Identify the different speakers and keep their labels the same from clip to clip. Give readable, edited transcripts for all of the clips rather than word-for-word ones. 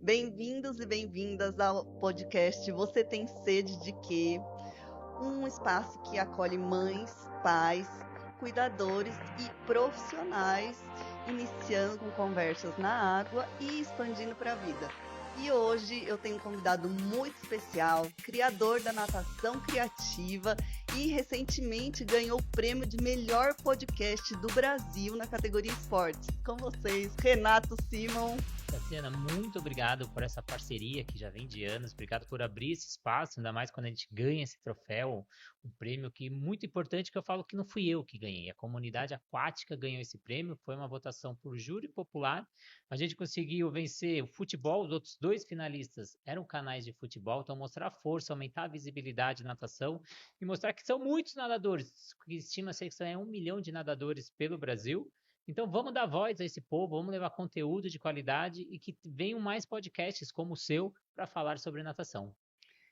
Speaker 1: Bem-vindos e bem-vindas ao podcast Você Tem Sede de Quê? Um espaço que acolhe mães, pais, cuidadores e profissionais, iniciando com conversas na água e expandindo para a vida. E hoje eu tenho um convidado muito especial, criador da natação criativa e recentemente ganhou o prêmio de melhor podcast do Brasil na categoria esportes. Com vocês, Renato Simon.
Speaker 2: Tatiana, muito obrigado por essa parceria que já vem de anos, obrigado por abrir esse espaço, ainda mais quando a gente ganha esse troféu, um prêmio que muito importante, que eu falo que não fui eu que ganhei, a comunidade aquática ganhou esse prêmio, foi uma votação por júri popular, a gente conseguiu vencer o futebol, os outros dois finalistas eram canais de futebol, então mostrar a força, aumentar a visibilidade da natação e mostrar que são muitos nadadores, que estima-se que são 1 milhão de nadadores pelo Brasil. Então vamos dar voz a esse povo, vamos levar conteúdo de qualidade e que venham mais podcasts como o seu para falar sobre natação.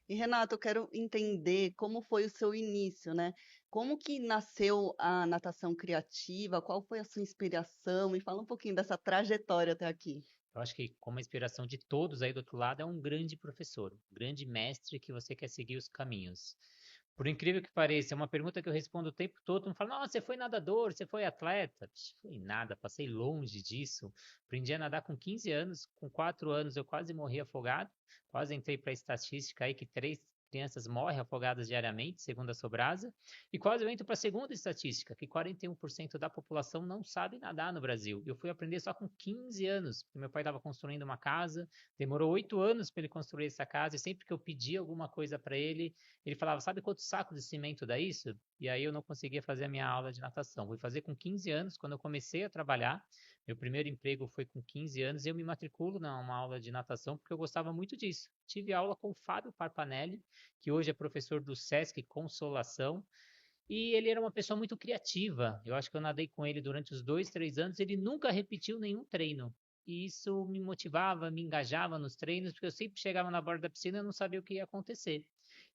Speaker 1: E Renato, eu quero entender como foi o seu início, né? Como que nasceu a natação criativa? Qual foi a sua inspiração? Me fala um pouquinho dessa trajetória até aqui.
Speaker 2: Eu acho que como a inspiração de todos aí do outro lado é um grande professor, um grande mestre que você quer seguir os caminhos. Por incrível que pareça, é uma pergunta que eu respondo o tempo todo. Me fala, nossa, você foi nadador, você foi atleta? Psh, fui nada, passei longe disso. Aprendi a nadar com 15 anos, com 4 anos eu quase morri afogado, quase entrei para a estatística aí que 3 crianças morrem afogadas diariamente, segundo a Sobrasa, e quase eu entro para a segunda estatística, que 41% da população não sabe nadar no Brasil. Eu fui aprender só com 15 anos, porque meu pai estava construindo uma casa, demorou 8 anos para ele construir essa casa, e sempre que eu pedi alguma coisa para ele falava, sabe quantos sacos de cimento dá isso? E aí eu não conseguia fazer a minha aula de natação. Fui fazer com 15 anos, quando eu comecei a trabalhar. Meu primeiro emprego foi com 15 anos e eu me matriculo numa aula de natação porque eu gostava muito disso. Tive aula com o Fábio Parpanelli, que hoje é professor do Sesc Consolação. E ele era uma pessoa muito criativa. Eu acho que eu nadei com ele durante os 2, 3 anos. Ele nunca repetiu nenhum treino. E isso me motivava, me engajava nos treinos, porque eu sempre chegava na borda da piscina e não sabia o que ia acontecer.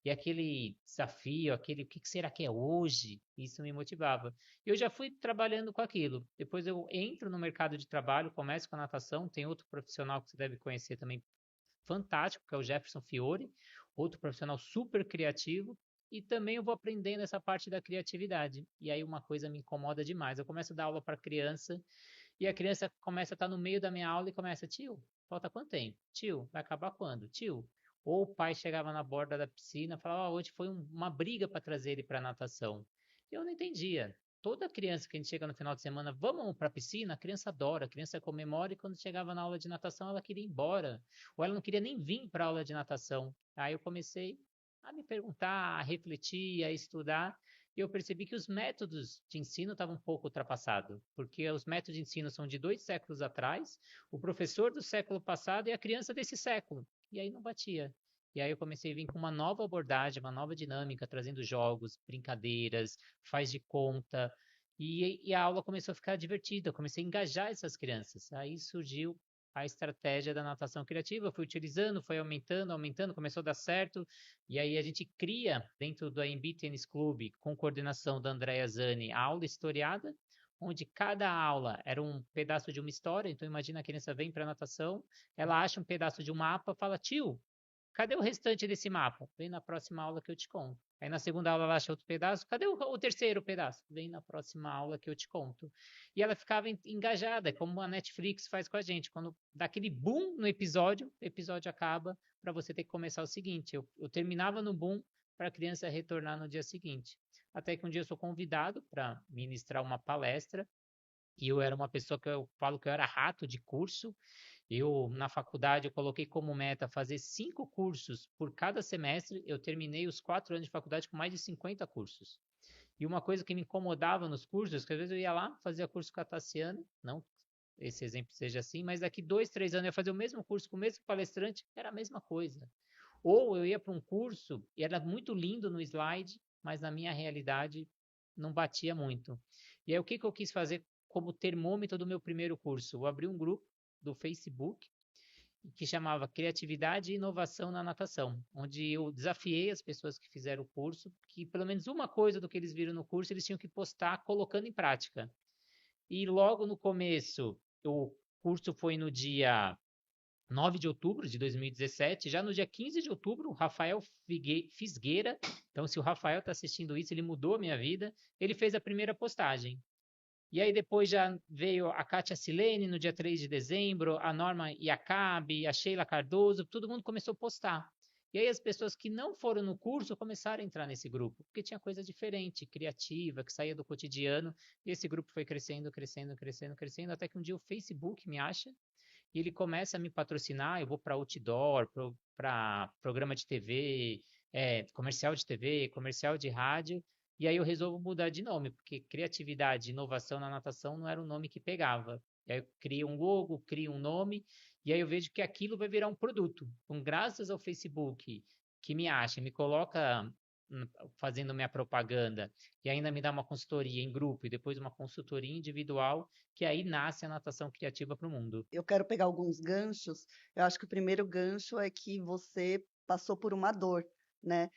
Speaker 2: E aquele desafio, aquele o que será que é hoje, isso me motivava. E eu já fui trabalhando com aquilo. Depois eu entro no mercado de trabalho, começo com a natação. Tem outro profissional que você deve conhecer também, fantástico, que é o Jefferson Fiore, outro profissional super criativo. E também eu vou aprendendo essa parte da criatividade. E aí uma coisa me incomoda demais. Eu começo a dar aula para criança e a criança começa a estar no meio da minha aula e começa, tio, falta quanto tempo? Tio, vai acabar quando? Tio. Ou o pai chegava na borda da piscina e falava, hoje foi uma briga para trazer ele para natação. E eu não entendia. Toda criança que a gente chega no final de semana, vamos para a piscina, a criança adora, a criança comemora e quando chegava na aula de natação ela queria ir embora. Ou ela não queria nem vir para a aula de natação. Aí eu comecei a me perguntar, a refletir, a estudar e eu percebi que os métodos de ensino estavam um pouco ultrapassados, porque os métodos de ensino são de 2 séculos atrás, o professor do século passado e a criança desse século. E aí não batia. E aí eu comecei a vir com uma nova abordagem, uma nova dinâmica, trazendo jogos, brincadeiras, faz de conta. E a aula começou a ficar divertida, eu comecei a engajar essas crianças. Aí surgiu a estratégia da natação criativa, eu fui utilizando, foi aumentando, aumentando, começou a dar certo, e aí a gente cria dentro do AMB Tênis Clube, com coordenação da Andrea Zani, a aula historiada, onde cada aula era um pedaço de uma história, então imagina a criança vem para a natação, ela acha um pedaço de um mapa, fala, tio, cadê o restante desse mapa? Vem na próxima aula que eu te conto. Aí na segunda aula ela acha outro pedaço. Cadê o terceiro pedaço? Vem na próxima aula que eu te conto. E ela ficava engajada, como a Netflix faz com a gente. Quando dá aquele boom no episódio, o episódio acaba para você ter que começar o seguinte. Eu terminava no boom para a criança retornar no dia seguinte. Até que um dia eu sou convidado para ministrar uma palestra e eu era uma pessoa que eu falo que eu era rato de curso. Eu, na faculdade, eu coloquei como meta fazer 5 cursos por cada semestre. Eu terminei os 4 anos de faculdade com mais de 50 cursos. E uma coisa que me incomodava nos cursos, que às vezes eu ia lá, fazia curso com a Tassiana, não esse exemplo seja assim, mas daqui 2, 3 anos eu ia fazer o mesmo curso com o mesmo palestrante, era a mesma coisa. Ou eu ia para um curso e era muito lindo no slide, mas na minha realidade não batia muito. E aí o que, que eu quis fazer como termômetro do meu primeiro curso? Eu abri um grupo do Facebook que chamava Criatividade e Inovação na Natação, onde eu desafiei as pessoas que fizeram o curso que pelo menos uma coisa do que eles viram no curso eles tinham que postar colocando em prática. E logo no começo, o curso foi no dia 9 de outubro de 2017. Já no dia 15 de outubro, o Rafael Fisgueira, então se o Rafael está assistindo isso, ele mudou a minha vida, ele fez a primeira postagem. E aí depois já veio a Kátia Silene no dia 3 de dezembro, a Norma Iacabe, a Sheila Cardoso, todo mundo começou a postar. E aí as pessoas que não foram no curso começaram a entrar nesse grupo, porque tinha coisa diferente, criativa, que saía do cotidiano, e esse grupo foi crescendo, crescendo, crescendo, crescendo, até que um dia o Facebook me acha, e ele começa a me patrocinar, eu vou para outdoor, para programa de TV, comercial de TV, comercial de rádio, e aí eu resolvo mudar de nome, porque criatividade e inovação na natação não era um nome que pegava. E aí eu crio um logo, crio um nome, e aí eu vejo que aquilo vai virar um produto. Então, graças ao Facebook, que me acha, me coloca fazendo minha propaganda, e ainda me dá uma consultoria em grupo e depois uma consultoria individual, que aí nasce a natação criativa para o mundo.
Speaker 1: Eu quero pegar alguns ganchos. Eu acho que o primeiro gancho é que você passou por uma dor, né?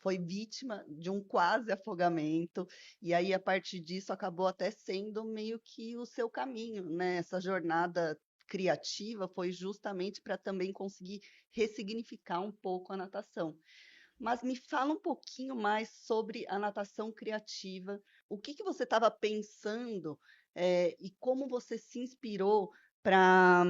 Speaker 1: Foi vítima de um quase afogamento, e aí a partir disso acabou até sendo meio que o seu caminho, né? Essa jornada criativa foi justamente para também conseguir ressignificar um pouco a natação. Mas me fala um pouquinho mais sobre a natação criativa. O que que você estava pensando, e como você se inspirou para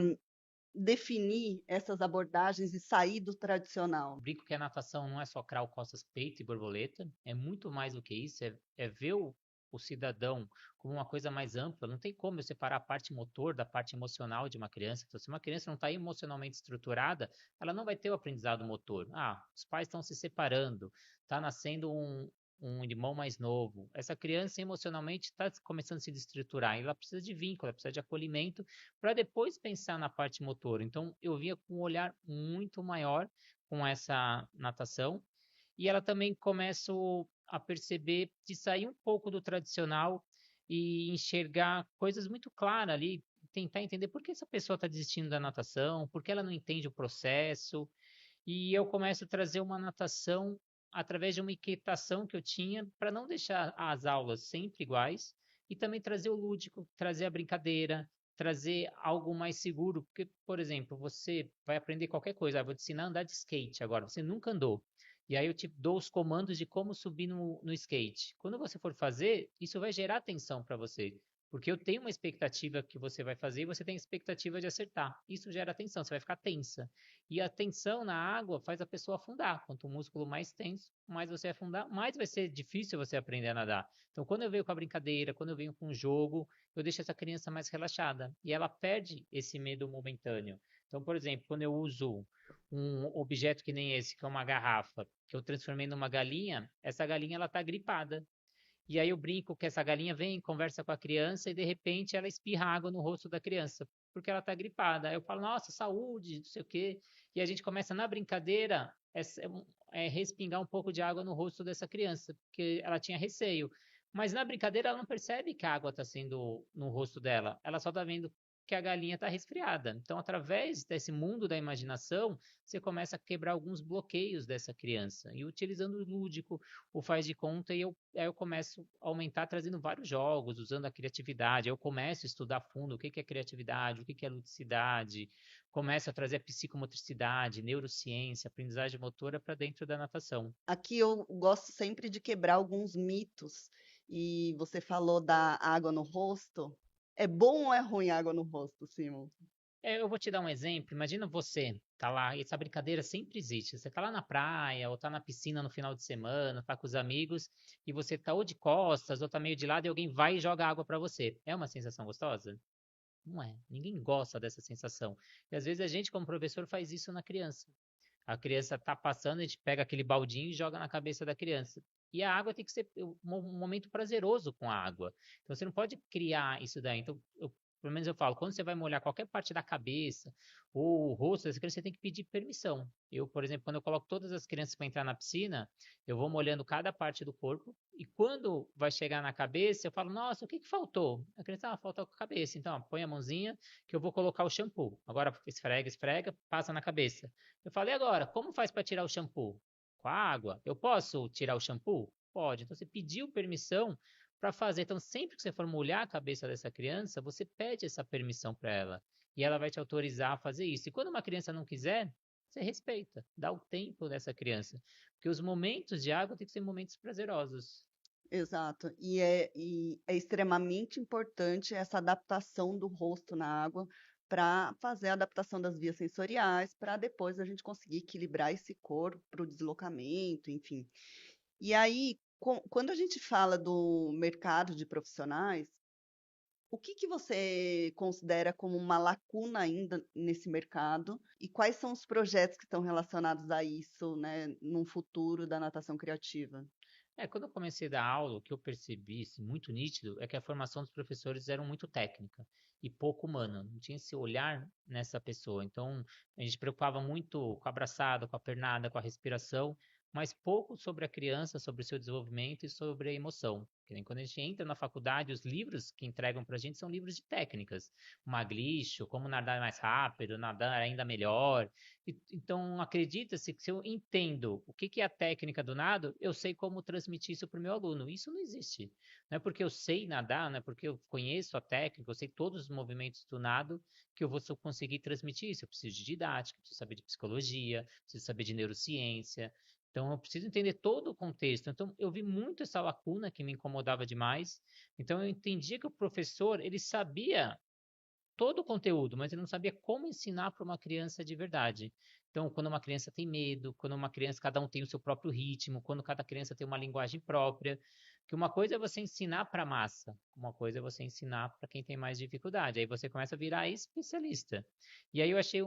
Speaker 1: definir essas abordagens e sair do tradicional?
Speaker 2: Brinco que a natação não é só crawl, costas, peito e borboleta, é muito mais do que isso, é ver o cidadão como uma coisa mais ampla. Não tem como eu separar a parte motor da parte emocional de uma criança. Então, se uma criança não está emocionalmente estruturada, ela não vai ter o aprendizado motor. Ah, os pais estão se separando, está nascendo um irmão mais novo. Essa criança emocionalmente está começando a se desestruturar. Ela precisa de vínculo, ela precisa de acolhimento para depois pensar na parte motor. Então, eu vinha com um olhar muito maior com essa natação, e ela também começa a perceber de sair um pouco do tradicional e enxergar coisas muito claras ali, tentar entender por que essa pessoa está desistindo da natação, por que ela não entende o processo, e eu começo a trazer uma natação através de uma inquietação que eu tinha para não deixar as aulas sempre iguais e também trazer o lúdico, trazer a brincadeira, trazer algo mais seguro, porque, por exemplo, você vai aprender qualquer coisa, vou te ensinar a andar de skate agora, você nunca andou. E aí eu te dou os comandos de como subir no skate. Quando você for fazer, isso vai gerar tensão para você. Porque eu tenho uma expectativa que você vai fazer e você tem a expectativa de acertar. Isso gera tensão, você vai ficar tensa. E a tensão na água faz a pessoa afundar. Quanto o músculo mais tenso, mais você afundar, mais vai ser difícil você aprender a nadar. Então, quando eu venho com a brincadeira, quando eu venho com o jogo, eu deixo essa criança mais relaxada. E ela perde esse medo momentâneo. Então, por exemplo, quando eu uso um objeto que nem esse, que é uma garrafa, que eu transformei numa galinha, essa galinha ela está gripada. E aí eu brinco que essa galinha vem, conversa com a criança e de repente ela espirra água no rosto da criança, porque ela está gripada. Aí eu falo, nossa, saúde, não sei o quê. E a gente começa na brincadeira respingar um pouco de água no rosto dessa criança, porque ela tinha receio. Mas na brincadeira ela não percebe que a água está sendo no rosto dela, ela só está vendo que a galinha está resfriada. Então, através desse mundo da imaginação, você começa a quebrar alguns bloqueios dessa criança. E utilizando o lúdico, o faz de conta, aí eu começo a aumentar trazendo vários jogos, usando a criatividade. Eu começo a estudar a fundo o que é criatividade, o que é ludicidade, começo a trazer a psicomotricidade, neurociência, aprendizagem motora para dentro da natação.
Speaker 1: Aqui eu gosto sempre de quebrar alguns mitos. E você falou da água no rosto. É bom ou é ruim água no rosto, Simon?
Speaker 2: Eu vou te dar um exemplo. Imagina você tá lá, e essa brincadeira sempre existe. Você tá lá na praia, ou tá na piscina no final de semana, tá com os amigos, e você tá ou de costas, ou tá meio de lado, e alguém vai e joga água para você. É uma sensação gostosa? Não é. Ninguém gosta dessa sensação. E às vezes a gente, como professor, faz isso na criança. A criança tá passando, a gente pega aquele baldinho e joga na cabeça da criança. E a água tem que ser um momento prazeroso com a água. Então você não pode criar isso daí. Então, pelo menos eu falo, quando você vai molhar qualquer parte da cabeça ou o rosto dessa criança, você tem que pedir permissão. Eu, por exemplo, quando eu coloco todas as crianças para entrar na piscina, eu vou molhando cada parte do corpo e quando vai chegar na cabeça, eu falo, nossa, o que que faltou? A criança, faltou a cabeça. Então, ó, põe a mãozinha que eu vou colocar o shampoo. Agora esfrega, esfrega, passa na cabeça. Eu falei agora, como faz para tirar o shampoo? Com a água. Eu posso tirar o shampoo? Pode. Então você pediu permissão para fazer. Então sempre que você for molhar a cabeça dessa criança, você pede essa permissão para ela. e ela vai te autorizar a fazer isso. E quando uma criança não quiser, você respeita, dá o tempo dessa criança. Porque os momentos de água têm que ser momentos prazerosos.
Speaker 1: Exato. E é extremamente importante essa adaptação do rosto na água para fazer a adaptação das vias sensoriais, para depois a gente conseguir equilibrar esse corpo para o deslocamento, enfim. E aí, quando a gente fala do mercado de profissionais, o que que você considera como uma lacuna ainda nesse mercado? E quais são os projetos que estão relacionados a isso, né, num futuro da natação criativa?
Speaker 2: Quando eu comecei a dar aula, o que eu percebi, assim, muito nítido, é que a formação dos professores era muito técnica e pouco humana. Não tinha esse olhar nessa pessoa. Então, a gente preocupava muito com a abraçada, com a pernada, com a respiração, mas pouco sobre a criança, sobre o seu desenvolvimento e sobre a emoção. Que nem quando a gente entra na faculdade, os livros que entregam para a gente são livros de técnicas. Maglixo, como nadar mais rápido, nadar ainda melhor. Então, acredita-se que se eu entendo o que que é a técnica do nado, eu sei como transmitir isso para o meu aluno. Isso não existe. Não é porque eu sei nadar, não é porque eu conheço a técnica, eu sei todos os movimentos do nado, que eu vou conseguir transmitir isso. Eu preciso de didática, preciso saber de psicologia, preciso saber de neurociência. Então, eu preciso entender todo o contexto. Então, eu vi muito essa lacuna que me incomodava demais. Então, eu entendia que o professor, ele sabia todo o conteúdo, mas ele não sabia como ensinar para uma criança de verdade. Então, quando uma criança tem medo, quando uma criança, cada um tem o seu próprio ritmo, quando cada criança tem uma linguagem própria, que uma coisa é você ensinar para a massa, uma coisa é você ensinar para quem tem mais dificuldade. Aí você começa a virar especialista. E aí eu achei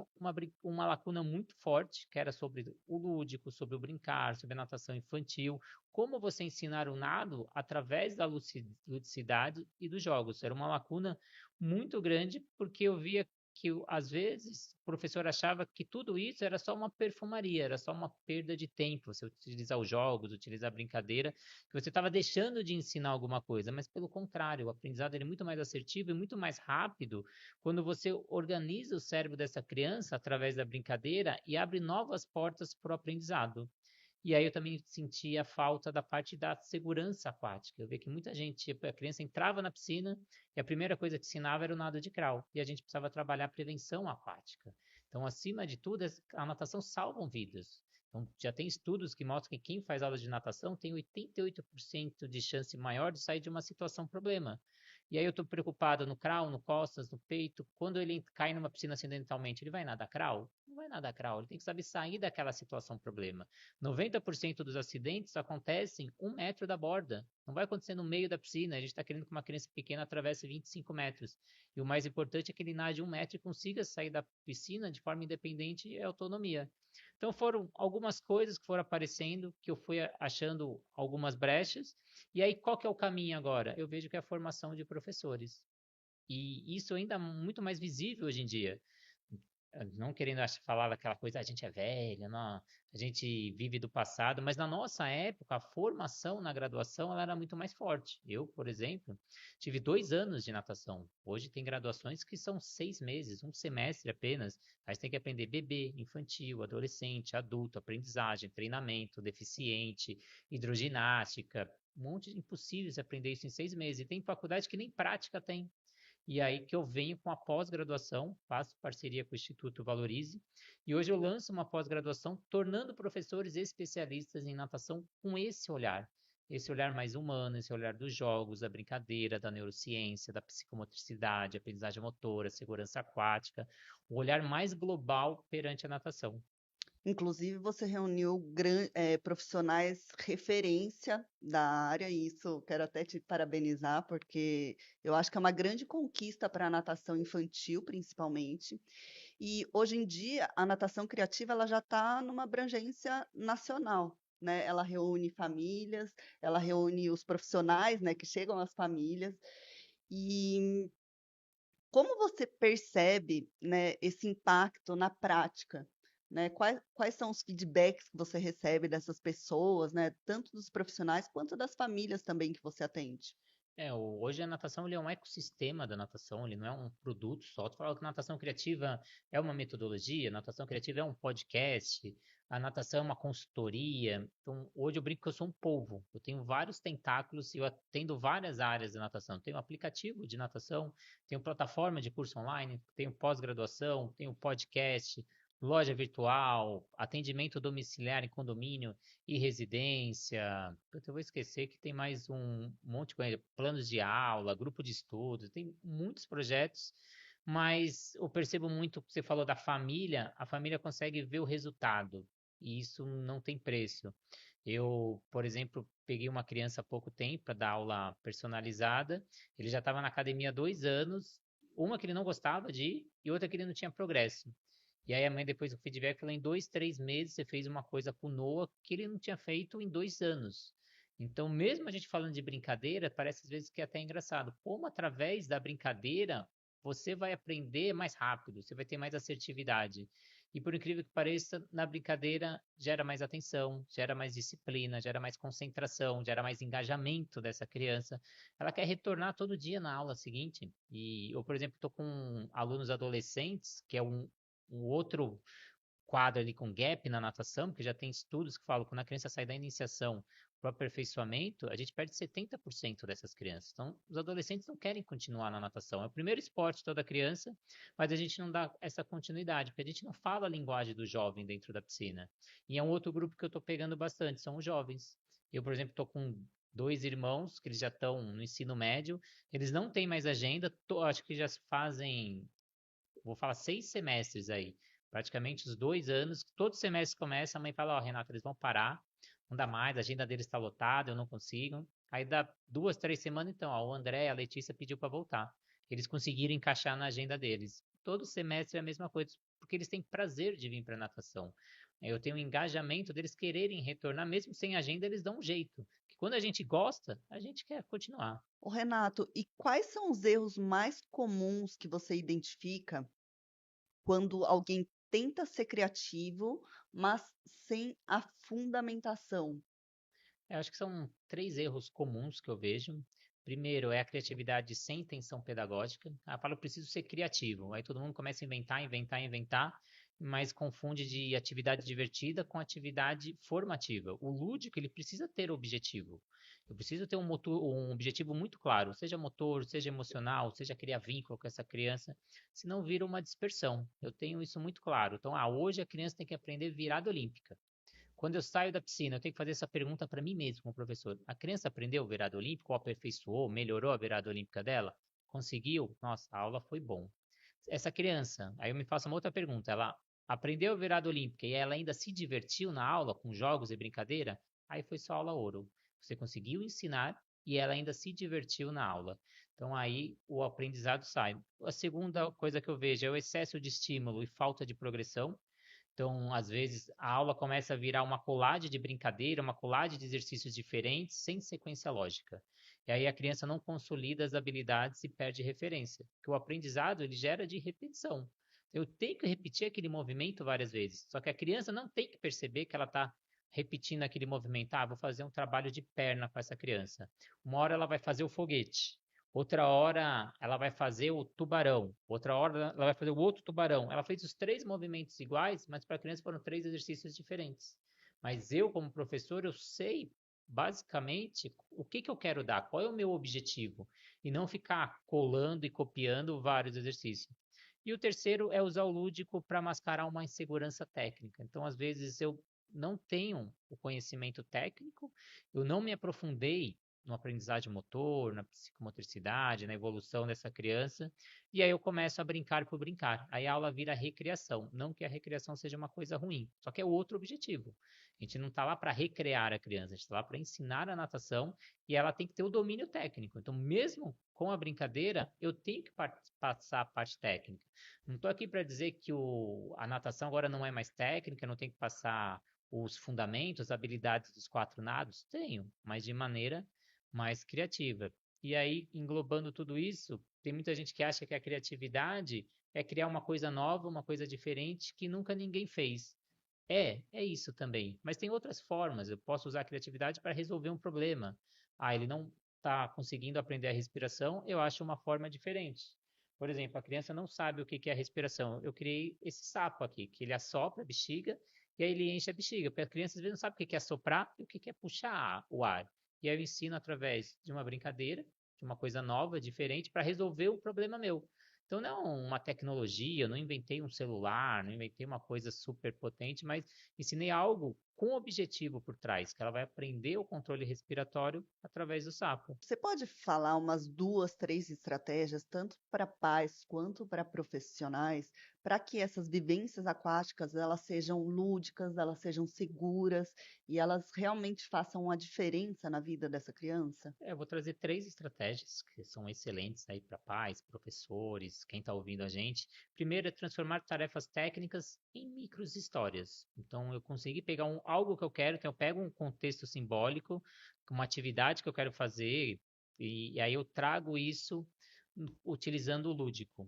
Speaker 2: uma lacuna muito forte, que era sobre o lúdico, sobre o brincar, sobre a natação infantil, como você ensinar o nado através da ludicidade e dos jogos. Era uma lacuna muito grande, porque eu via que, às vezes, o professor achava que tudo isso era só uma perfumaria, era só uma perda de tempo, você utilizar os jogos, utilizar a brincadeira, que você estava deixando de ensinar alguma coisa, mas pelo contrário, o aprendizado é muito mais assertivo e muito mais rápido quando você organiza o cérebro dessa criança através da brincadeira e abre novas portas para o aprendizado. E aí eu também sentia a falta da parte da segurança aquática. Eu vi que muita gente, a criança entrava na piscina e a primeira coisa que ensinava era o nado de crawl. E a gente precisava trabalhar a prevenção aquática. Então, acima de tudo, a natação salva vidas. Então, já tem estudos que mostram que quem faz aula de natação tem 88% de chance maior de sair de uma situação problema. E aí eu estou preocupado no crawl, no costas, no peito. Quando ele cai numa piscina acidentalmente, ele vai nadar crawl? Não vai nadar crawl, ele tem que saber sair daquela situação problema. 90% dos acidentes acontecem 1 metro da borda. Não vai acontecer no meio da piscina. A gente está querendo que uma criança pequena atravesse 25 metros. E o mais importante é que ele nade 1 metro e consiga sair da piscina de forma independente e autonomia. Então foram algumas coisas que foram aparecendo, que eu fui achando algumas brechas. E aí, qual que é o caminho agora? Eu vejo que é a formação de professores. E isso ainda é muito mais visível hoje em dia. Não querendo falar daquela coisa, a gente é velha, não, a gente vive do passado, mas na nossa época, a formação na graduação ela era muito mais forte. Eu, por exemplo, tive 2 anos de natação. Hoje tem graduações que são 6 meses, um semestre apenas. Aí você tem que aprender bebê, infantil, adolescente, adulto, aprendizagem, treinamento, deficiente, hidroginástica, um monte de impossíveis aprender isso em 6 meses. E tem faculdade que nem prática tem. E aí que eu venho com a pós-graduação, faço parceria com o Instituto Valorize, e hoje eu lanço uma pós-graduação tornando professores especialistas em natação com esse olhar mais humano, esse olhar dos jogos, da brincadeira, da neurociência, da psicomotricidade, aprendizagem motora, segurança aquática, o olhar mais global perante a natação.
Speaker 1: Inclusive, você reuniu profissionais referência da área, e isso quero até te parabenizar, porque eu acho que é uma grande conquista para a natação infantil, principalmente. E hoje em dia, a natação criativa ela já está numa abrangência nacional. Né? Ela reúne famílias, ela reúne os profissionais, né, que chegam às famílias. E como você percebe, né, esse impacto na prática? Né? Quais são os feedbacks que você recebe dessas pessoas, né, tanto dos profissionais quanto das famílias também que você atende?
Speaker 2: Hoje a natação ele é um ecossistema da natação, ele não é um produto só. Tu fala que natação criativa é uma metodologia, natação criativa é um podcast, a natação é uma consultoria. Então, hoje eu brinco que eu sou um polvo. Eu tenho vários tentáculos e eu atendo várias áreas da natação. Tenho aplicativo de natação, tenho plataforma de curso online, tenho pós-graduação, tenho podcast, loja virtual, atendimento domiciliar em condomínio e residência. Puta, eu vou esquecer que tem mais um monte de coisa, planos de aula, grupo de estudos, tem muitos projetos, mas eu percebo muito que você falou da família, a família consegue ver o resultado, e isso não tem preço. Eu, por exemplo, peguei uma criança há pouco tempo para dar aula personalizada, ele já estava na academia há 2 anos, uma que ele não gostava de ir e outra que ele não tinha progresso. E aí a mãe, depois do feedback, falou, em 2, 3 meses você fez uma coisa com o Noah que ele não tinha feito em 2 anos. Então, mesmo a gente falando de brincadeira, parece às vezes que é até engraçado. Como através da brincadeira você vai aprender mais rápido, você vai ter mais assertividade. E por incrível que pareça, na brincadeira gera mais atenção, gera mais disciplina, gera mais concentração, gera mais engajamento dessa criança. Ela quer retornar todo dia na aula seguinte. E eu, por exemplo, estou com alunos adolescentes, que é um outro quadro ali com gap na natação, porque já tem estudos que falam que quando a criança sai da iniciação para o aperfeiçoamento, a gente perde 70% dessas crianças. Então, os adolescentes não querem continuar na natação. É o primeiro esporte de toda criança, mas a gente não dá essa continuidade, porque a gente não fala a linguagem do jovem dentro da piscina. E é um outro grupo que eu estou pegando bastante, são os jovens. Eu, por exemplo, estou com 2 irmãos que eles já estão no ensino médio, eles não têm mais agenda, acho que já fazem, vou falar 6 semestres aí, praticamente os 2 anos, todo semestre começa, a mãe fala, ó, Renata, eles vão parar, não dá mais, a agenda deles está lotada, eu não consigo. Aí dá 2, 3 semanas, então, ó, o André e a Letícia pediu para voltar. Eles conseguiram encaixar na agenda deles. Todo semestre é a mesma coisa, porque eles têm prazer de vir para a natação. Eu tenho um engajamento deles quererem retornar, mesmo sem agenda, eles dão um jeito. Que quando a gente gosta, a gente quer continuar.
Speaker 1: Ô, Renato, e quais são os erros mais comuns que você identifica quando alguém tenta ser criativo, mas sem a fundamentação?
Speaker 2: Eu acho que são 3 erros comuns que eu vejo. Primeiro é a criatividade sem intenção pedagógica. Ah, fala, eu preciso ser criativo. Aí todo mundo começa a inventar, inventar, inventar, mas confunde de atividade divertida com atividade formativa. O lúdico, ele precisa ter objetivo. Eu preciso ter um objetivo muito claro, seja motor, seja emocional, seja criar vínculo com essa criança, senão vira uma dispersão. Eu tenho isso muito claro. Então, hoje a criança tem que aprender virada olímpica. Quando eu saio da piscina, eu tenho que fazer essa pergunta para mim mesmo, como professor. A criança aprendeu o virado olímpico, ou aperfeiçoou, melhorou a virada olímpica dela? Conseguiu? Nossa, a aula foi bom. Essa criança, aí eu me faço uma outra pergunta, ela aprendeu a virada olímpica e ela ainda se divertiu na aula com jogos e brincadeira? Aí foi só aula ouro. Você conseguiu ensinar e ela ainda se divertiu na aula. Então aí o aprendizado sai. A segunda coisa que eu vejo é o excesso de estímulo e falta de progressão. Então, às vezes, a aula começa a virar uma colagem de brincadeira, uma colagem de exercícios diferentes, sem sequência lógica. E aí a criança não consolida as habilidades e perde referência. Porque o aprendizado, ele gera de repetição. Eu tenho que repetir aquele movimento várias vezes. Só que a criança não tem que perceber que ela está repetindo aquele movimento. Ah, vou fazer um trabalho de perna com essa criança. Uma hora ela vai fazer o foguete. Outra hora ela vai fazer o tubarão, outra hora ela vai fazer o outro tubarão. Ela fez os 3 movimentos iguais, mas para a criança foram 3 exercícios diferentes. Mas eu, como professor, eu sei basicamente o que eu quero dar, qual é o meu objetivo, e não ficar colando e copiando vários exercícios. E o terceiro é usar o lúdico para mascarar uma insegurança técnica. Então, às vezes, eu não tenho o conhecimento técnico, eu não me aprofundei no aprendizagem motor, na psicomotricidade, na evolução dessa criança, e aí eu começo a brincar por brincar. Aí a aula vira recreação. Não que a recreação seja uma coisa ruim, só que é outro objetivo. A gente não está lá para recrear a criança, a gente está lá para ensinar a natação e ela tem que ter o domínio técnico. Então, mesmo com a brincadeira, eu tenho que passar a parte técnica. Não estou aqui para dizer que a natação agora não é mais técnica, não tem que passar os fundamentos, habilidades dos 4 nados. Tenho, mas de maneira mais criativa. E aí, englobando tudo isso, tem muita gente que acha que a criatividade é criar uma coisa nova, uma coisa diferente que nunca ninguém fez. É isso também. Mas tem outras formas. Eu posso usar a criatividade para resolver um problema. Ah, ele não está conseguindo aprender a respiração, eu acho uma forma diferente. Por exemplo, a criança não sabe o que que é a respiração. Eu criei esse sapo aqui, que ele assopra a bexiga e aí ele enche a bexiga. Porque a criança às vezes não sabe o que que é soprar e o que que é puxar o ar. E aí eu ensino através de uma brincadeira, de uma coisa nova, diferente, para resolver um problema meu. Então não é uma tecnologia, eu não inventei um celular, não inventei uma coisa super potente, mas ensinei algo com objetivo por trás, que ela vai aprender o controle respiratório através do sapo.
Speaker 1: Você pode falar umas 2, 3 estratégias, tanto para pais quanto para profissionais, para que essas vivências aquáticas elas sejam lúdicas, elas sejam seguras e elas realmente façam a diferença na vida dessa criança?
Speaker 2: Eu vou trazer 3 estratégias que são excelentes aí para pais, professores, quem está ouvindo a gente. Primeiro é transformar tarefas técnicas em micros histórias. Então eu consegui pegar algo que eu quero, então eu pego um contexto simbólico, uma atividade que eu quero fazer, e aí eu trago isso utilizando o lúdico.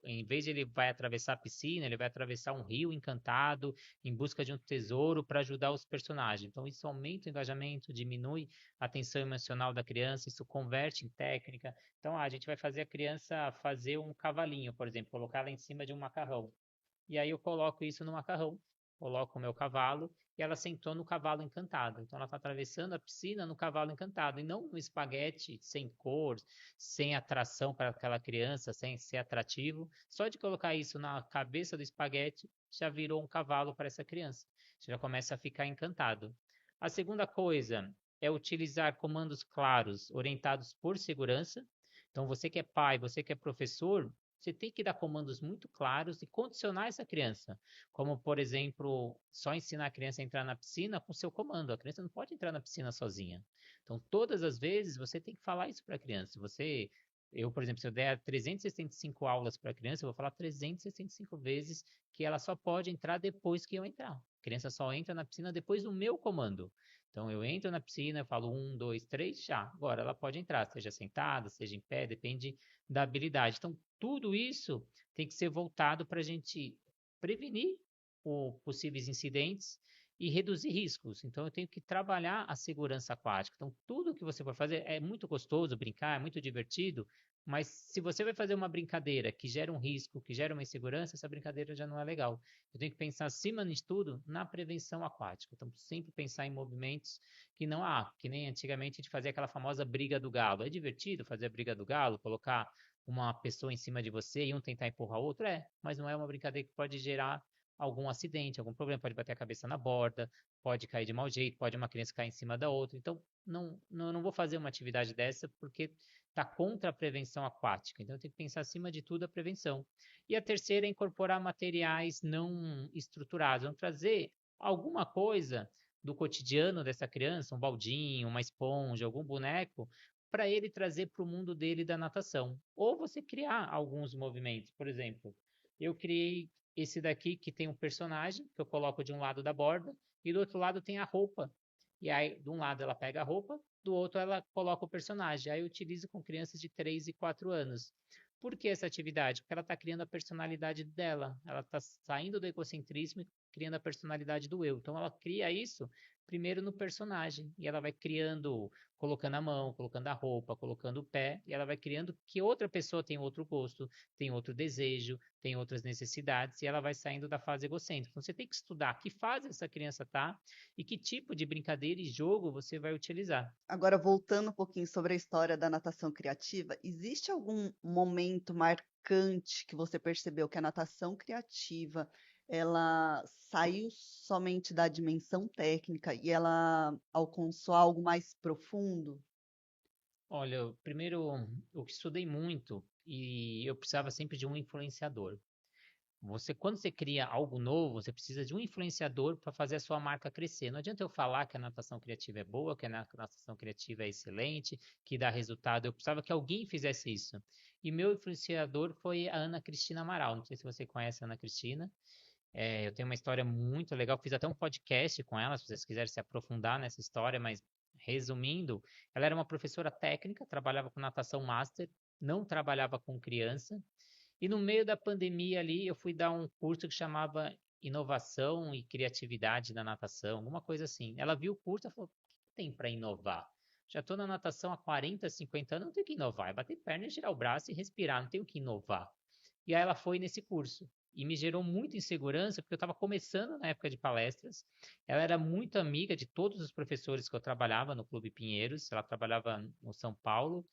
Speaker 2: Em vez de ele vai atravessar a piscina, ele vai atravessar um rio encantado em busca de um tesouro para ajudar os personagens. Então isso aumenta o engajamento, diminui a tensão emocional da criança, isso converte em técnica. Então, a gente vai fazer a criança fazer um cavalinho, por exemplo, colocar ela em cima de um macarrão. E aí eu coloco isso no macarrão, coloco o meu cavalo e ela sentou no cavalo encantado. Então ela está atravessando a piscina no cavalo encantado e não no espaguete sem cor, sem atração para aquela criança, sem ser atrativo. Só de colocar isso na cabeça do espaguete já virou um cavalo para essa criança. Você já começa a ficar encantado. A segunda coisa é utilizar comandos claros, orientados por segurança. Então, você que é pai, você que é professor, você tem que dar comandos muito claros e condicionar essa criança. Como, por exemplo, só ensinar a criança a entrar na piscina com seu comando. A criança não pode entrar na piscina sozinha. Então, todas as vezes, você tem que falar isso para a criança. Eu, por exemplo, se eu der 365 aulas para a criança, eu vou falar 365 vezes que ela só pode entrar depois que eu entrar. A criança só entra na piscina depois do meu comando. Então eu entro na piscina, eu falo 1, 2, 3, já. Agora ela pode entrar, seja sentada, seja em pé, depende da habilidade. Então tudo isso tem que ser voltado para a gente prevenir possíveis incidentes e reduzir riscos. Então eu tenho que trabalhar a segurança aquática. Então tudo que você for fazer é muito gostoso brincar, é muito divertido, mas se você vai fazer uma brincadeira que gera um risco, que gera uma insegurança, essa brincadeira já não é legal. Eu tenho que pensar, acima de tudo, na prevenção aquática. Então, sempre pensar em movimentos que nem antigamente a gente fazia aquela famosa briga do galo. É divertido fazer a briga do galo, colocar uma pessoa em cima de você e um tentar empurrar o outro? Mas não é uma brincadeira que pode gerar algum acidente, algum problema, pode bater a cabeça na borda, pode cair de mau jeito, pode uma criança cair em cima da outra. Então, não vou fazer uma atividade dessa porque está contra a prevenção aquática. Então, eu tenho que pensar, acima de tudo, a prevenção. E a terceira é incorporar materiais não estruturados. Vamos trazer alguma coisa do cotidiano dessa criança, um baldinho, uma esponja, algum boneco, para ele trazer para o mundo dele da natação. Ou você criar alguns movimentos. Por exemplo, eu criei esse daqui que tem um personagem que eu coloco de um lado da borda e do outro lado tem a roupa. E aí, de um lado ela pega a roupa, do outro ela coloca o personagem. Aí eu utilizo com crianças de 3 e 4 anos. Por que essa atividade? Porque ela está criando a personalidade dela. Ela está saindo do egocentrismo e criando a personalidade do eu. Então ela cria isso primeiro no personagem. E ela vai criando, colocando a mão, colocando a roupa, colocando o pé. E ela vai criando que outra pessoa tem outro gosto, tem outro desejo, tem outras necessidades. E ela vai saindo da fase egocêntrica. Então você tem que estudar que fase essa criança está e que tipo de brincadeira e jogo você vai utilizar.
Speaker 1: Agora, voltando um pouquinho sobre a história da natação criativa, existe algum momento marcante que você percebeu que a natação criativa ela saiu somente da dimensão técnica e ela alcançou algo mais profundo?
Speaker 2: Olha, primeiro eu estudei muito e eu precisava sempre de um influenciador. Quando você cria algo novo, você precisa de um influenciador para fazer a sua marca crescer. Não adianta eu falar que a natação criativa é boa, que a natação criativa é excelente, que dá resultado. Eu precisava que alguém fizesse isso. E meu influenciador foi a Ana Cristina Amaral. Não sei se você conhece a Ana Cristina. Eu tenho uma história muito legal. Fiz até um podcast com ela, se vocês quiserem se aprofundar nessa história, mas resumindo, ela era uma professora técnica, trabalhava com natação master, não trabalhava com criança. E no meio da pandemia ali, eu fui dar um curso que chamava Inovação e Criatividade na Natação, alguma coisa assim. Ela viu o curso e falou: o que tem para inovar? Já tô na natação há 40, 50 anos, não tenho que inovar. É bater perna, girar o braço e respirar, não tenho que inovar. E aí ela foi nesse curso. E me gerou muita insegurança, porque eu estava começando na época de palestras. Ela era muito amiga de todos os professores que eu trabalhava no Clube Pinheiros. Ela trabalhava no São Paulo.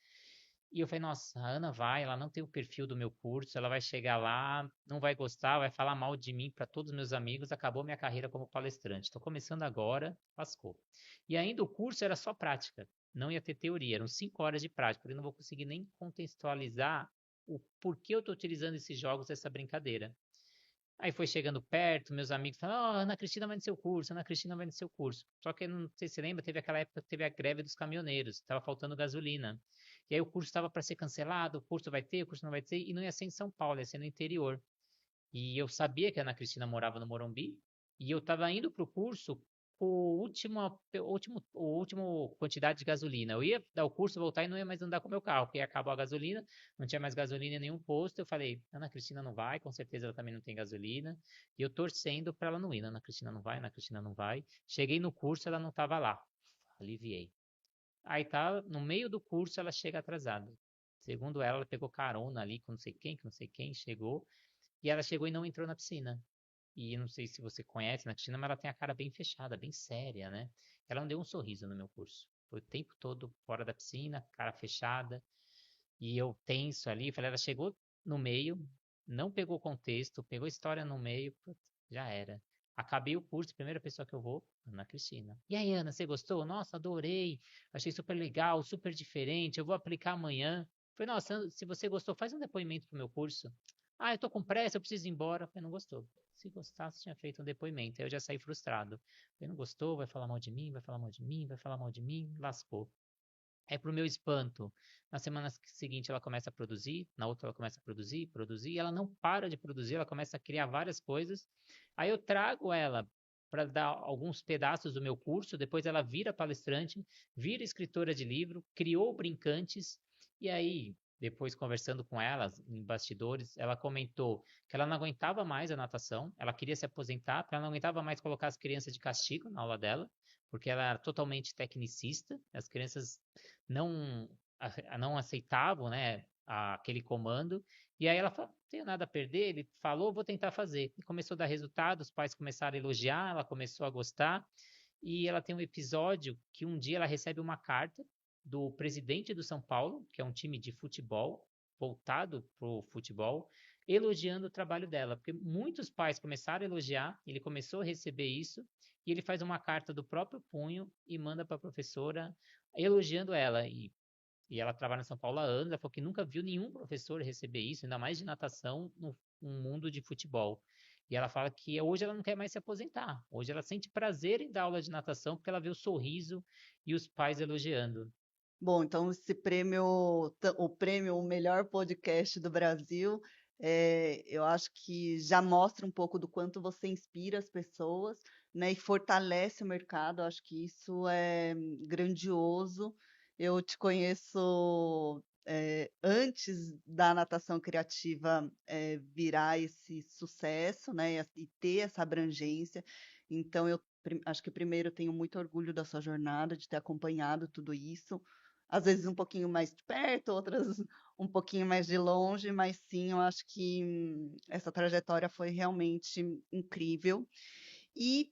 Speaker 2: E eu falei, nossa, a Ana vai, ela não tem o perfil do meu curso, ela vai chegar lá, não vai gostar, vai falar mal de mim para todos os meus amigos, acabou minha carreira como palestrante. Estou começando agora, lascou. E ainda o curso era só prática, não ia ter teoria, eram 5 horas de prática, eu não vou conseguir nem contextualizar o porquê eu estou utilizando esses jogos, essa brincadeira. Aí foi chegando perto, meus amigos falaram, Ana Cristina vai no seu curso, Ana Cristina vai no seu curso. Só que não sei se você lembra, teve aquela época que teve a greve dos caminhoneiros, estava faltando gasolina. E aí o curso estava para ser cancelado, o curso vai ter, o curso não vai ter, e não ia ser em São Paulo, ia ser no interior. E eu sabia que a Ana Cristina morava no Morumbi, e eu estava indo para o curso com o último quantidade de gasolina. Eu ia dar o curso, voltar e não ia mais andar com o meu carro, porque acabou a gasolina, não tinha mais gasolina em nenhum posto. Eu falei, Ana Cristina não vai, com certeza ela também não tem gasolina. E eu torcendo para ela não ir. Ana Cristina não vai, Ana Cristina não vai. Cheguei no curso, ela não estava lá. Aliviei. Aí tá, no meio do curso ela chega atrasada. Segundo ela, ela pegou carona ali com não sei quem, chegou. E ela chegou e não entrou na piscina. E eu não sei se você conhece na Cristina, mas ela tem a cara bem fechada, bem séria, né? Ela não deu um sorriso no meu curso. Foi o tempo todo fora da piscina, cara fechada. E eu tenso ali. Falei, ela chegou no meio, não pegou contexto, pegou história no meio, putz, já era. Acabei o curso, primeira pessoa que eu vou, Ana Cristina. E aí, Ana, você gostou? Nossa, adorei. Achei super legal, super diferente. Eu vou aplicar amanhã. Falei, nossa, se você gostou, faz um depoimento pro meu curso. Ah, eu tô com pressa, eu preciso ir embora. Falei, não gostou. Se gostasse, tinha feito um depoimento. Aí eu já saí frustrado. Falei, não gostou, vai falar mal de mim, vai falar mal de mim, vai falar mal de mim, lascou. Aí, pro meu espanto, na semana seguinte ela começa a produzir, na outra ela começa a produzir, produzir, e ela não para de produzir, ela começa a criar várias coisas. Aí eu trago ela para dar alguns pedaços do meu curso, depois ela vira palestrante, vira escritora de livro, criou Brincantes, e aí, depois conversando com ela em bastidores, ela comentou que ela não aguentava mais a natação, ela queria se aposentar, porque ela não aguentava mais colocar as crianças de castigo na aula dela, porque ela era totalmente tecnicista, as crianças não, não aceitavam, né, aquele comando. E aí ela falou, não tenho nada a perder. Ele falou, vou tentar fazer. E começou a dar resultado, os pais começaram a elogiar, ela começou a gostar. E ela tem um episódio que um dia ela recebe uma carta do presidente do São Paulo, que é um time de futebol, voltado para o futebol, elogiando o trabalho dela, porque muitos pais começaram a elogiar, ele começou a receber isso, e ele faz uma carta do próprio punho e manda para a professora elogiando ela. E ela trabalha em São Paulo há anos, ela falou que nunca viu nenhum professor receber isso, ainda mais de natação, no mundo de futebol. E ela fala que hoje ela não quer mais se aposentar. Hoje ela sente prazer em dar aula de natação porque ela vê o sorriso e os pais elogiando.
Speaker 1: Bom, então esse prêmio, o prêmio O Melhor Podcast do Brasil, eu acho que já mostra um pouco do quanto você inspira as pessoas, né, e fortalece o mercado. Eu acho que isso é grandioso. Eu te conheço, antes da natação criativa, virar esse sucesso, né, e ter essa abrangência. Então eu acho que primeiro eu tenho muito orgulho da sua jornada, de ter acompanhado tudo isso, às vezes um pouquinho mais de perto, outras um pouquinho mais de longe, mas sim, eu acho que essa trajetória foi realmente incrível. E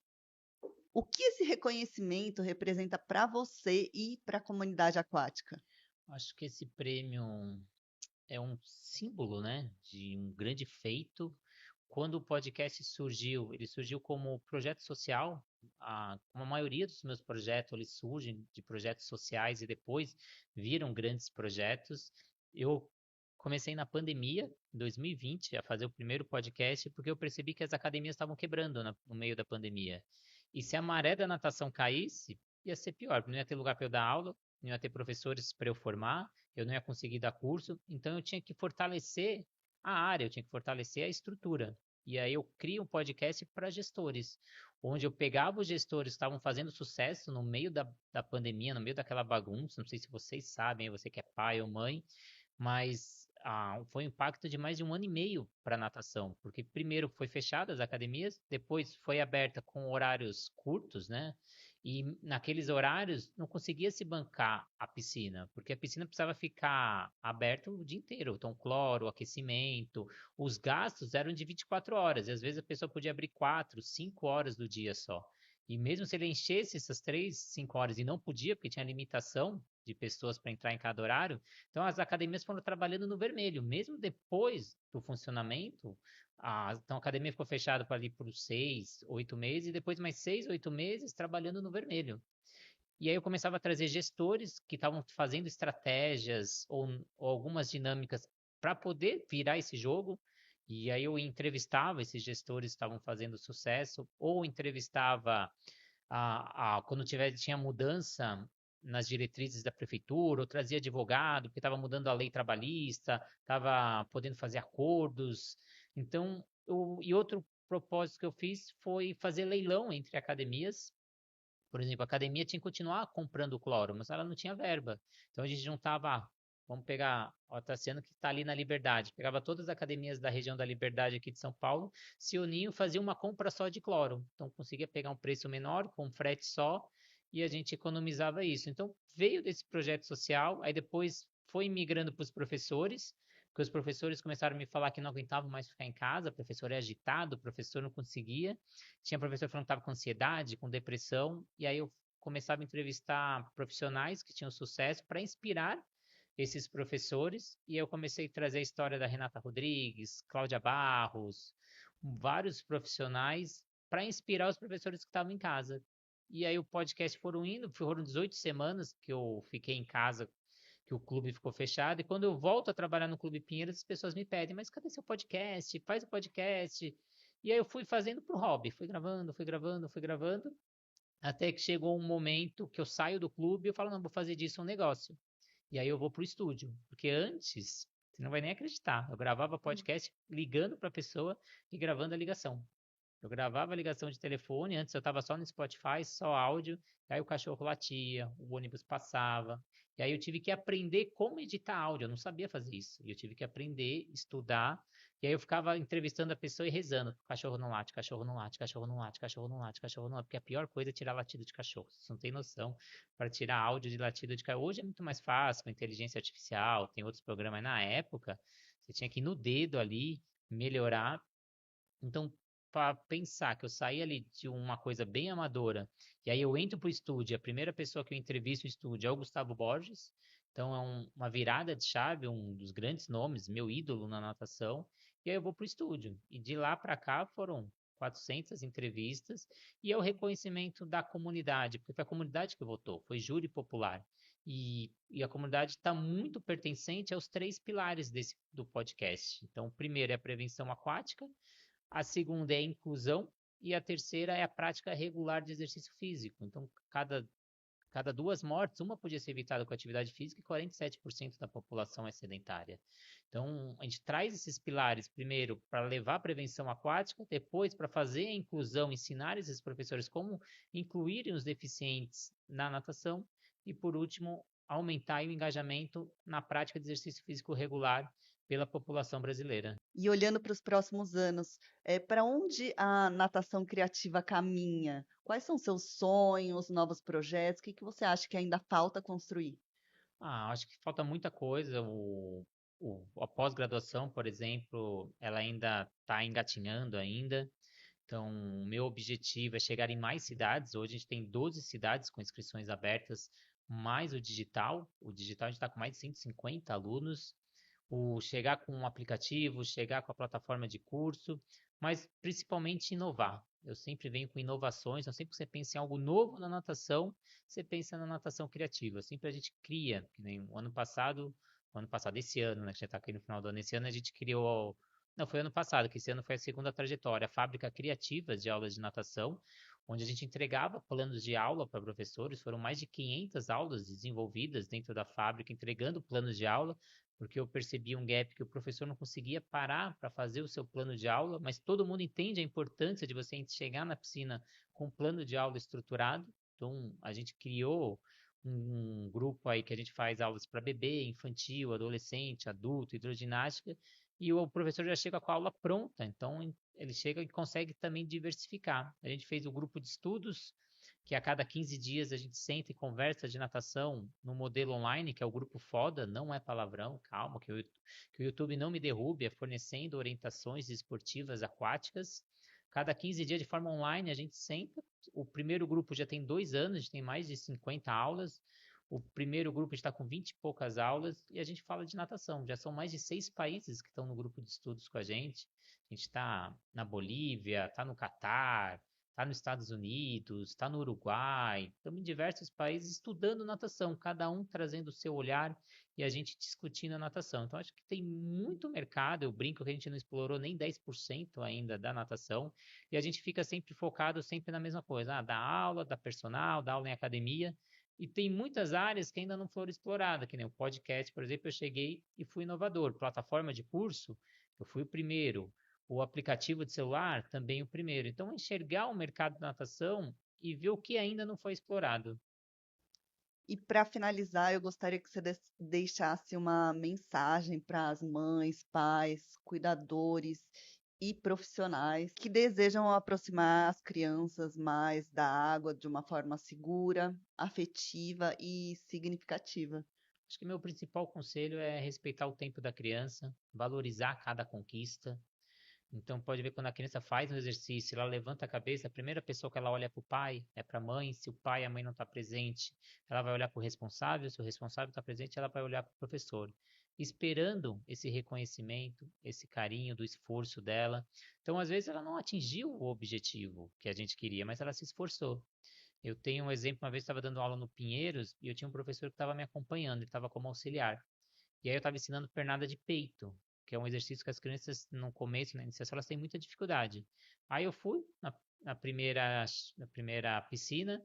Speaker 1: o que esse reconhecimento representa para você e para a comunidade aquática?
Speaker 2: Acho que esse prêmio é um símbolo, né, de um grande feito. Quando o podcast surgiu, ele surgiu como projeto social. Como a maioria dos meus projetos, eles surgem de projetos sociais e depois viram grandes projetos. Eu comecei na pandemia, em 2020, a fazer o primeiro podcast, porque eu percebi que as academias estavam quebrando no meio da pandemia. E se a maré da natação caísse, ia ser pior, porque não ia ter lugar para eu dar aula, não ia ter professores para eu formar, eu não ia conseguir dar curso, então eu tinha que fortalecer a área, eu tinha que fortalecer a estrutura. E aí eu crio um podcast para gestores, onde eu pegava os gestores que estavam fazendo sucesso no meio da pandemia, no meio daquela bagunça, não sei se vocês sabem, você que é pai ou mãe, mas foi um impacto de mais de 1 ano e meio para a natação, porque primeiro foi fechada as academias, depois foi aberta com horários curtos, né? E naqueles horários não conseguia se bancar a piscina, porque a piscina precisava ficar aberta o dia inteiro. Então, cloro, aquecimento, os gastos eram de 24 horas. E às vezes a pessoa podia abrir 4, 5 horas do dia só. E mesmo se ele enchesse essas 3, 5 horas e não podia, porque tinha limitação de pessoas para entrar em cada horário, então as academias foram trabalhando no vermelho. Mesmo depois do funcionamento, então a academia ficou fechada ali por 6, 8 meses, e depois mais 6, 8 meses trabalhando no vermelho. E aí eu começava a trazer gestores que estavam fazendo estratégias ou algumas dinâmicas para poder virar esse jogo. E aí eu entrevistava esses gestores que estavam fazendo sucesso, ou entrevistava quando tinha mudança nas diretrizes da prefeitura, ou trazia advogado, porque estava mudando a lei trabalhista, estava podendo fazer acordos. Então, e outro propósito que eu fiz foi fazer leilão entre academias. Por exemplo, a academia tinha que continuar comprando cloro, mas ela não tinha verba. Então a gente juntava, vamos pegar o Tassiano que está ali na Liberdade, pegava todas as academias da região da Liberdade aqui de São Paulo, se uniam, fazia uma compra só de cloro. Então conseguia pegar um preço menor, com um frete só, e a gente economizava isso. Então veio desse projeto social, aí depois foi migrando para os professores, porque os professores começaram a me falar que não aguentavam mais ficar em casa, o professor é agitado, o professor não conseguia. Tinha professor falando que estava com ansiedade, com depressão, e aí eu começava a entrevistar profissionais que tinham sucesso para inspirar esses professores, e eu comecei a trazer a história da Renata Rodrigues, Cláudia Barros, vários profissionais para inspirar os professores que estavam em casa. E aí o podcast foram 18 semanas que eu fiquei em casa, que o clube ficou fechado, e quando eu volto a trabalhar no Clube Pinheiros, as pessoas me pedem, mas cadê seu podcast? Faz o podcast. E aí eu fui fazendo pro hobby, fui gravando, fui gravando, fui gravando, até que chegou um momento que eu saio do clube e eu falo, não, vou fazer disso um negócio. E aí eu vou pro estúdio, porque antes, você não vai nem acreditar, eu gravava podcast ligando para a pessoa e gravando a ligação. Eu gravava a ligação de telefone, antes eu estava só no Spotify, só áudio, e aí o cachorro latia, o ônibus passava, e aí eu tive que aprender como editar áudio, eu não sabia fazer isso, e eu tive que aprender, estudar, e aí eu ficava entrevistando a pessoa e rezando, cachorro não late, cachorro não late, cachorro não late, cachorro não late, cachorro não late, porque a pior coisa é tirar latido de cachorro, você não tem noção, para tirar áudio de latido de cachorro, hoje é muito mais fácil, com inteligência artificial, tem outros programas, mas na época, você tinha que ir no dedo ali, melhorar, então, para pensar que eu saí ali de uma coisa bem amadora, e aí eu entro pro estúdio, a primeira pessoa que eu entrevisto no estúdio é o Gustavo Borges, então é uma virada de chave, um dos grandes nomes, meu ídolo na natação, e aí eu vou pro estúdio. E de lá para cá foram 400 entrevistas, e é o reconhecimento da comunidade, porque foi a comunidade que votou, foi júri popular. E a comunidade está muito pertencente aos 3 pilares do podcast. Então, o primeiro é a prevenção aquática, a segunda é a inclusão e a terceira é a prática regular de exercício físico. Então, cada 2 mortes, uma podia ser evitada com atividade física e 47% da população é sedentária. Então, a gente traz esses pilares, primeiro, para levar a prevenção aquática, depois, para fazer a inclusão, ensinar esses professores como incluírem os deficientes na natação e, por último, aumentar o engajamento na prática de exercício físico regular pela população brasileira.
Speaker 1: E olhando para os próximos anos, para onde a natação criativa caminha? Quais são seus sonhos, novos projetos? O que você acha que ainda falta construir?
Speaker 2: Acho que falta muita coisa. A pós-graduação, por exemplo, ela ainda está engatinhando ainda. Então, o meu objetivo é chegar em mais cidades. Hoje a gente tem 12 cidades com inscrições abertas, mais o digital. O digital a gente está com mais de 150 alunos. Chegar com um aplicativo, chegar com a plataforma de curso, mas principalmente inovar. Eu sempre venho com inovações, então sempre que você pensa em algo novo na natação, você pensa na natação criativa. Sempre a gente cria, que nem esse ano, né, que já está aqui no final do ano, esse ano a gente criou, não, foi ano passado, que esse ano foi a segunda trajetória, a Fábrica Criativa de Aulas de Natação, onde a gente entregava planos de aula para professores, foram mais de 500 aulas desenvolvidas dentro da fábrica, entregando planos de aula, porque eu percebi um gap que o professor não conseguia parar para fazer o seu plano de aula, mas todo mundo entende a importância de você chegar na piscina com um plano de aula estruturado. Então, a gente criou um grupo aí que a gente faz aulas para bebê, infantil, adolescente, adulto, hidroginástica, e o professor já chega com a aula pronta, então ele chega e consegue também diversificar. A gente fez o grupo de estudos, que a cada 15 dias a gente senta e conversa de natação no modelo online, que é o Grupo Foda, não é palavrão, calma, que o YouTube não me derrube, é fornecendo orientações esportivas aquáticas. Cada 15 dias de forma online a gente senta, o primeiro grupo já tem 2 anos, a gente tem mais de 50 aulas, o primeiro grupo está com 20 e poucas aulas e a gente fala de natação. Já são mais de 6 países que estão no grupo de estudos com a gente. A gente está na Bolívia, está no Catar, está nos Estados Unidos, está no Uruguai, estamos em diversos países estudando natação, cada um trazendo o seu olhar e a gente discutindo a natação. Então, acho que tem muito mercado, eu brinco que a gente não explorou nem 10% ainda da natação, e a gente fica sempre focado sempre na mesma coisa, da aula, da personal, da aula em academia, e tem muitas áreas que ainda não foram exploradas, que nem o podcast, por exemplo, eu cheguei e fui inovador. Plataforma de curso, eu fui o primeiro. O aplicativo de celular, também o primeiro. Então, enxergar o mercado da natação e ver o que ainda não foi explorado.
Speaker 1: E para finalizar, eu gostaria que você deixasse uma mensagem para as mães, pais, cuidadores e profissionais que desejam aproximar as crianças mais da água de uma forma segura, afetiva e significativa.
Speaker 2: Acho que meu principal conselho é respeitar o tempo da criança, valorizar cada conquista. Então, pode ver quando a criança faz um exercício, ela levanta a cabeça, a primeira pessoa que ela olha é para o pai, é para a mãe. Se o pai e a mãe não estão presentes, ela vai olhar para o responsável. Se o responsável está presente, ela vai olhar para o professor, esperando esse reconhecimento, esse carinho do esforço dela. Então, às vezes, ela não atingiu o objetivo que a gente queria, mas ela se esforçou. Eu tenho um exemplo, uma vez eu estava dando aula no Pinheiros e eu tinha um professor que estava me acompanhando, ele estava como auxiliar. E aí eu estava ensinando pernada de peito, que é um exercício que as crianças no começo, na iniciação, elas têm muita dificuldade. Aí eu fui na primeira piscina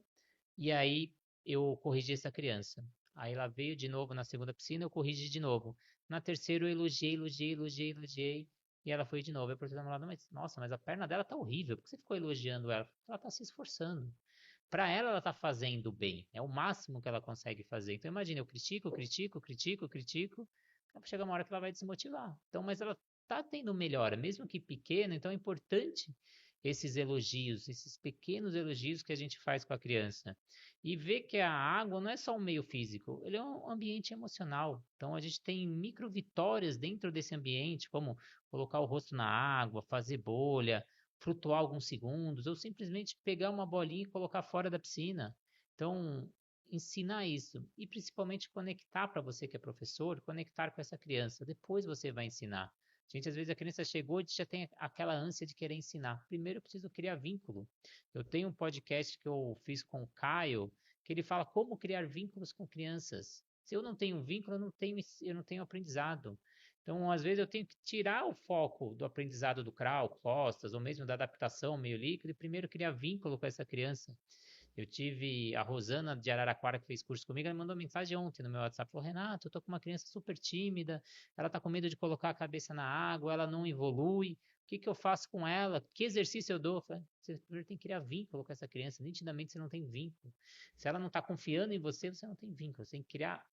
Speaker 2: e aí eu corrigi essa criança. Aí ela veio de novo na segunda piscina, eu corrigi de novo. Na terceira eu elogiei, e ela foi de novo. Eu professor do lado, mas nossa, mas a perna dela tá horrível, por que você ficou elogiando ela? Ela tá se esforçando. Para ela tá fazendo bem, é o máximo que ela consegue fazer. Então imagina, eu critico, chega uma hora que ela vai desmotivar. Então, mas ela tá tendo melhora, mesmo que pequena, então é importante esses elogios, esses pequenos elogios que a gente faz com a criança. E ver que a água não é só um meio físico, ele é um ambiente emocional. Então a gente tem micro vitórias dentro desse ambiente, como colocar o rosto na água, fazer bolha, flutuar alguns segundos, ou simplesmente pegar uma bolinha e colocar fora da piscina. Então, ensinar isso e principalmente conectar para você que é professor, conectar com essa criança. Depois você vai ensinar. Gente, às vezes a criança chegou e já tem aquela ânsia de querer ensinar. Primeiro eu preciso criar vínculo. Eu tenho um podcast que eu fiz com o Caio, que ele fala como criar vínculos com crianças. Se eu não tenho vínculo, eu não tenho aprendizado. Então, às vezes, eu tenho que tirar o foco do aprendizado do crawl, costas, ou mesmo da adaptação meio líquido, e primeiro criar vínculo com essa criança. Eu tive a Rosana de Araraquara, que fez curso comigo, ela me mandou mensagem ontem no meu WhatsApp, falou, Renato, eu tô com uma criança super tímida, ela tá com medo de colocar a cabeça na água, ela não evolui, o que que eu faço com ela? Que exercício eu dou? Eu falei, você primeiro tem que criar vínculo com essa criança, nitidamente você não tem vínculo. Se ela não está confiando em você, você não tem vínculo, você tem que criar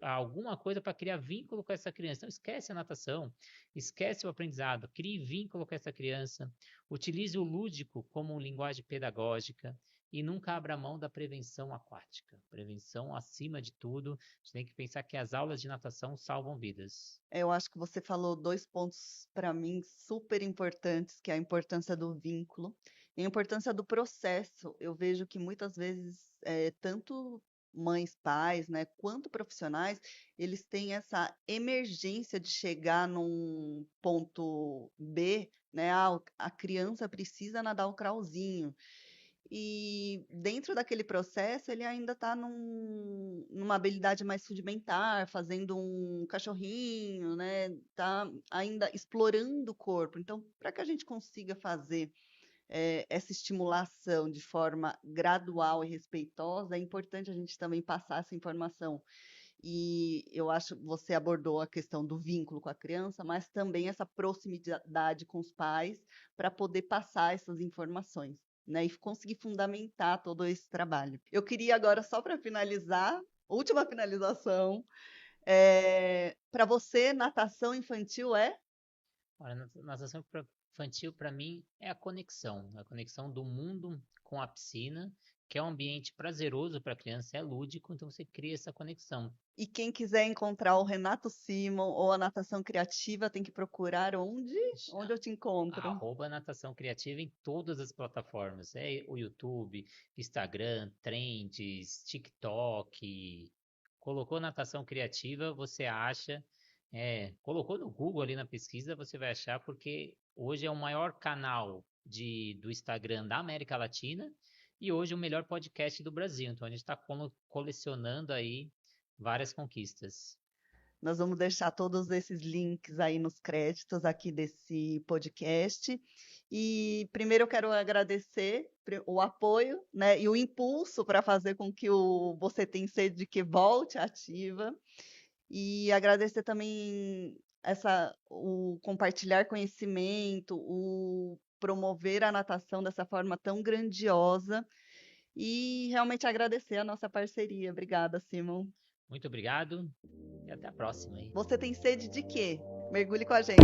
Speaker 2: alguma coisa para criar vínculo com essa criança. Então, esquece a natação, esquece o aprendizado, crie vínculo com essa criança, utilize o lúdico como linguagem pedagógica e nunca abra mão da prevenção aquática. Prevenção acima de tudo, a gente tem que pensar que as aulas de natação salvam vidas.
Speaker 1: Eu acho que você falou dois pontos para mim super importantes, que é a importância do vínculo e a importância do processo. Eu vejo que muitas vezes, tanto mães, pais, né, quanto profissionais, eles têm essa emergência de chegar num ponto B, né? Ah, a criança precisa nadar o crawlzinho. E dentro daquele processo, ele ainda está numa habilidade mais rudimentar, fazendo um cachorrinho, né? Está ainda explorando o corpo. Então, para que a gente consiga fazer essa estimulação de forma gradual e respeitosa, é importante a gente também passar essa informação. E eu acho que você abordou a questão do vínculo com a criança, mas também essa proximidade com os pais para poder passar essas informações, né? E conseguir fundamentar todo esse trabalho. Eu queria agora, só para finalizar, última finalização, para você, natação infantil é?
Speaker 2: Olha, natação infantil para mim é a conexão do mundo com a piscina, que é um ambiente prazeroso para a criança, é lúdico, então você cria essa conexão.
Speaker 1: E quem quiser encontrar o Renato Simon ou a Natação Criativa tem que procurar onde? Onde eu te encontro?
Speaker 2: @natação criativa em todas as plataformas. É o YouTube, Instagram, Trends, TikTok. Colocou natação criativa, você acha. Colocou no Google ali na pesquisa, você vai achar, porque hoje é o maior canal do Instagram da América Latina e hoje o melhor podcast do Brasil. Então a gente está colecionando aí várias conquistas.
Speaker 1: Nós vamos deixar todos esses links aí nos créditos aqui desse podcast. E primeiro eu quero agradecer o apoio, né, e o impulso para fazer com que o Você Tem Sede de Que volte ativa. E agradecer também o compartilhar conhecimento, o promover a natação dessa forma tão grandiosa. E realmente agradecer a nossa parceria. Obrigada, Simon.
Speaker 2: Muito obrigado e até a próxima aí.
Speaker 1: Você tem sede de quê? Mergulhe com a gente.